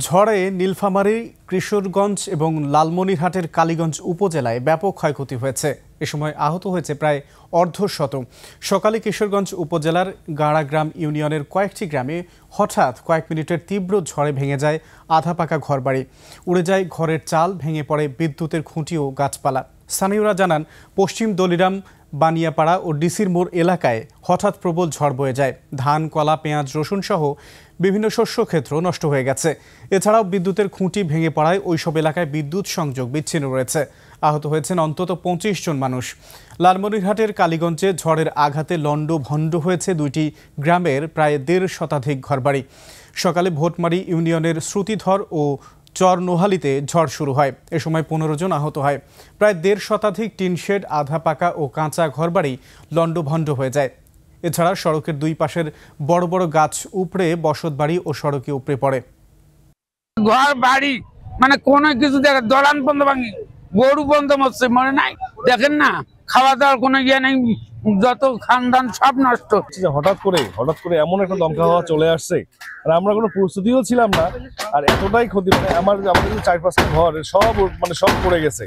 ঝড়ে নীলফামারী, কিশোরগঞ্জ এবং লালমনিরহাটের কালীগঞ্জ উপজেলায় ব্যাপক ক্ষয়ক্ষতি হয়েছে। এ সময় আহত হয়েছে প্রায় অর্ধশত। সকালে কিশোরগঞ্জ উপজেলার গাড়াগ্রাম ইউনিয়নের কয়েকটি গ্রামে হঠাৎ কয়েক মিনিটের তীব্র ঝড়ে ভেঙে যায় আধা পাকা ঘরবাড়ি, উড়ে যায় ঘরের চাল, ভেঙে পড়ে বিদ্যুতের খুঁটি ও গাছপালা। স্থানীয়রা জানান, পশ্চিম দলিরাম, বানিয়াপাড়া ও ডিসির মোড় এলাকায় হঠাৎ প্রবল ঝড় বয়ে যায়। ধান, কলা, পেঁয়াজ, রসুন সহ বিভিন্ন শস্যক্ষেত্র নষ্ট হয়ে গেছে। এছাড়াও বিদ্যুতের খুঁটি ভেঙে পড়ায় ওইসব এলাকায় বিদ্যুৎ সংযোগ বিচ্ছিন্ন রয়েছে। আহত হয়েছেন অন্তত ২৫ জন মানুষ। লালমনিরহাটের কালীগঞ্জে ঝড়ের আঘাতে লণ্ডভণ্ড হয়েছে দুইটি গ্রামের প্রায় ১.৫ শতাধিক ঘরবাড়ি। সকালে ভোটমারি ইউনিয়নের শ্রুতিধর ও চর নোহালিতে ঝড় শুরু হয়। এ সময় ১৫ জন আহত হয়। প্রায় ১.৫ শতাধিক টিনশেড, আধা পাকা ও কাঁচা ঘরবাড়ি লণ্ডভণ্ড হয়ে যায়। এছাড়া সড়কের দুই পাশের বড় বড় গাছ উপড়ে বসতবাড়ি ও সড়কে উপড়ে পড়ে। ঘর বাড়ি মানে কোনো কিছু দেখে দলান বন্ধ ভাঙি, গরু বন্ধ মরছে, মনে নাই দেখেন না, খাওয়া দাওয়ার কোনো ইয়ে নেই, যত খানদান সব নষ্ট। হঠাৎ করে এমন একটা দমকা হাওয়া চলে আসছে, আর আমরা কোনো প্রস্তুতিও ছিলাম না। আর এতটাই ক্ষতি, মানে আমাদের ৪-৫টা ঘর সব পড়ে গেছে।